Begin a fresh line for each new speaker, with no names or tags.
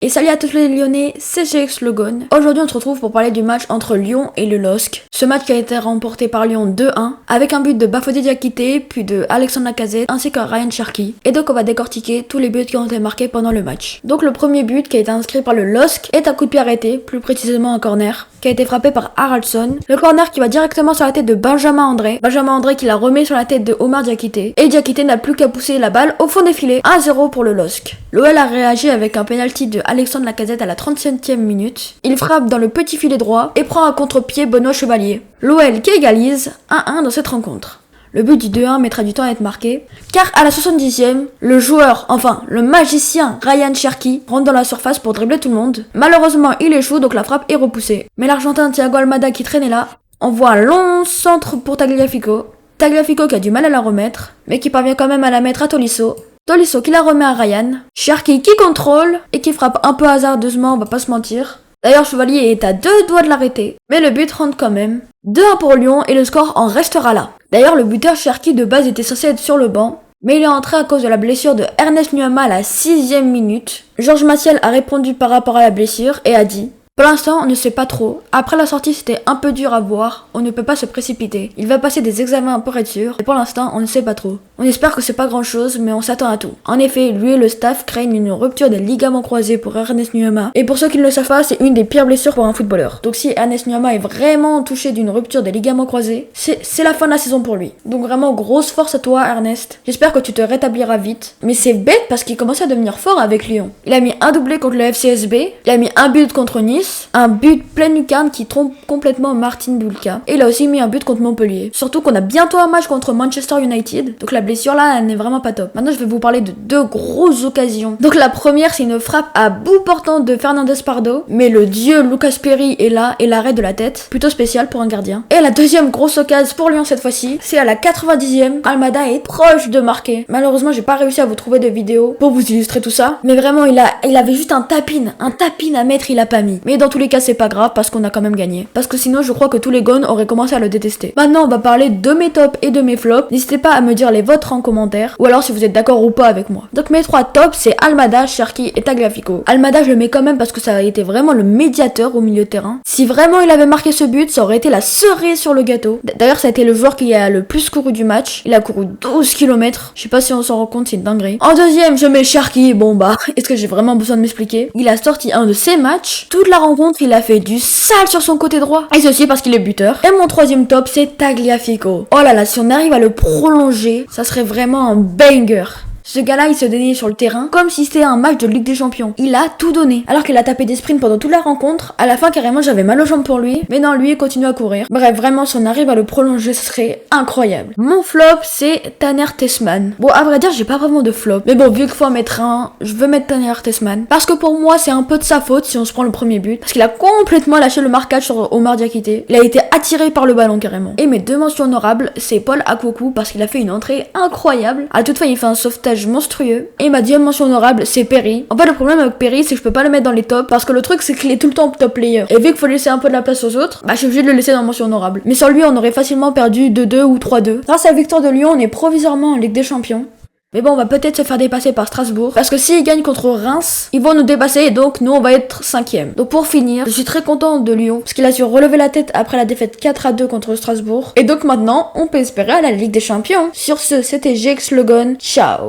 Et salut à tous les Lyonnais, c'est GX Logan. Aujourd'hui on se retrouve pour parler du match entre Lyon et le LOSC. Ce match qui a été remporté par Lyon 2-1, avec un but de Bafodé Diakité, puis de Alexandre Lacazette, ainsi que Ryan Cherki. Et donc on va décortiquer tous les buts qui ont été marqués pendant le match. Donc le premier but qui a été inscrit par le LOSC est un coup de pied arrêté, plus précisément un corner, qui a été frappé par Haraldsson. Le corner qui va directement sur la tête de Benjamin André. Benjamin André qui la remet sur la tête de Omar Diakité. Et Diakité n'a plus qu'à pousser la balle au fond des filets. 1-0 pour le LOSC. L'OL a réagi avec un penalty de Alexandre Lacazette à la 37e minute. Il frappe dans le petit filet droit et prend à contre-pied Benoît Chevalier. L'OL qui égalise 1-1 dans cette rencontre. Le but du 2-1 mettra du temps à être marqué, car à la 70e, le magicien Ryan Cherki rentre dans la surface pour dribbler tout le monde. Malheureusement, il échoue, donc la frappe est repoussée. Mais l'Argentin Thiago Almada qui traînait là, envoie un long centre pour Tagliafico. Tagliafico qui a du mal à la remettre, mais qui parvient quand même à la mettre à Tolisso. Tolisso qui la remet à Ryan. Cherki qui contrôle et qui frappe un peu hasardeusement, on va pas se mentir. D'ailleurs, Chevalier est à 2 doigts de l'arrêter, mais le but rentre quand même. 2-1 pour Lyon et le score en restera là. D'ailleurs, le buteur Cherki de base était censé être sur le banc, mais il est entré à cause de la blessure de Ernest Nuama à la 6e minute. Georges Maciel a répondu par rapport à la blessure et a dit: pour l'instant, on ne sait pas trop. Après la sortie, c'était un peu dur à voir. On ne peut pas se précipiter. Il va passer des examens pour être sûr. Et pour l'instant, on ne sait pas trop. On espère que c'est pas grand chose, mais on s'attend à tout. En effet, lui et le staff craignent une rupture des ligaments croisés pour Ernest Nuama. Et pour ceux qui ne le savent pas, c'est une des pires blessures pour un footballeur. Donc si Ernest Nuama est vraiment touché d'une rupture des ligaments croisés, c'est la fin de la saison pour lui. Donc vraiment, grosse force à toi, Ernest. J'espère que tu te rétabliras vite. Mais c'est bête parce qu'il commençait à devenir fort avec Lyon. Il a mis un doublé contre le FCSB. Il a mis un but contre Nice. Un but plein lucarne qui trompe complètement Martin Bulka. Et il a aussi mis un but contre Montpellier. Surtout qu'on a bientôt un match contre Manchester United. Donc la blessure là, elle n'est vraiment pas top. Maintenant, je vais vous parler de deux grosses occasions. Donc la première, c'est une frappe à bout portant de Fernandez Pardo. Mais le dieu Lucas Perry est là et l'arrêt de la tête. Plutôt spécial pour un gardien. Et la deuxième grosse occasion pour Lyon cette fois-ci, c'est à la 90e. Almada est proche de marquer. Malheureusement, j'ai pas réussi à vous trouver de vidéo pour vous illustrer tout ça. Mais vraiment, il avait juste un tapin à mettre, il a pas mis. Mais dans tous les cas, c'est pas grave parce qu'on a quand même gagné. Parce que sinon, je crois que tous les gones auraient commencé à le détester. Maintenant, on va parler de mes tops et de mes flops. N'hésitez pas à me dire les vôtres en commentaire. Ou alors si vous êtes d'accord ou pas avec moi. Donc mes 3 tops, c'est Almada, Cherki et Tagliafico. Almada, je le mets quand même parce que ça a été vraiment le médiateur au milieu de terrain. Si vraiment il avait marqué ce but, ça aurait été la cerise sur le gâteau. D'ailleurs, ça a été le joueur qui a le plus couru du match. Il a couru 12 km. Je sais pas si on s'en rend compte, c'est une dinguerie. En deuxième, je mets Cherki. Bon bah, est-ce que j'ai vraiment besoin de m'expliquer? Il a sorti un de ses matchs. Toute la rencontre, il a fait du sale sur son côté droit. Et ceci parce qu'il est buteur. Et mon troisième top, c'est Tagliafico. Oh là là, si on arrive à le prolonger, ça serait vraiment un banger. Ce gars-là, il se déniait sur le terrain comme si c'était un match de Ligue des Champions. Il a tout donné. Alors qu'il a tapé des sprints pendant toute la rencontre, à la fin, carrément, j'avais mal aux jambes pour lui. Mais non, lui, il continue à courir. Bref, vraiment, si on arrive à le prolonger, ce serait incroyable. Mon flop, c'est Taner Tessman. Bon, à vrai dire, j'ai pas vraiment de flop. Mais bon, vu qu'il faut en mettre un, je veux mettre Taner Tessman. Parce que pour moi, c'est un peu de sa faute si on se prend le premier but. Parce qu'il a complètement lâché le marquage sur Omar Diakité. Il a été attiré par le ballon, carrément. Et mes deux mentions honorables, c'est Paul Akoukou, parce qu'il a fait une entrée incroyable. À toute fin, il fait un sauvetage monstrueux. Et ma deuxième mention honorable, c'est Perry. En fait, le problème avec Perry, c'est que je peux pas le mettre dans les tops parce que le truc, c'est qu'il est tout le temps top player. Et vu qu'il faut laisser un peu de la place aux autres, bah je suis obligée de le laisser dans mention honorable. Mais sans lui, on aurait facilement perdu 2-2 ou 3-2. Grâce à la victoire de Lyon, on est provisoirement en Ligue des Champions. Mais bon, on va peut-être se faire dépasser par Strasbourg. Parce que s'ils gagnent contre Reims, ils vont nous dépasser et donc nous, on va être 5e. Donc pour finir, je suis très contente de Lyon. Parce qu'il a su relever la tête après la défaite 4-2 contre Strasbourg. Et donc maintenant, on peut espérer à la Ligue des Champions. Sur ce, c'était GX Logan. Ciao.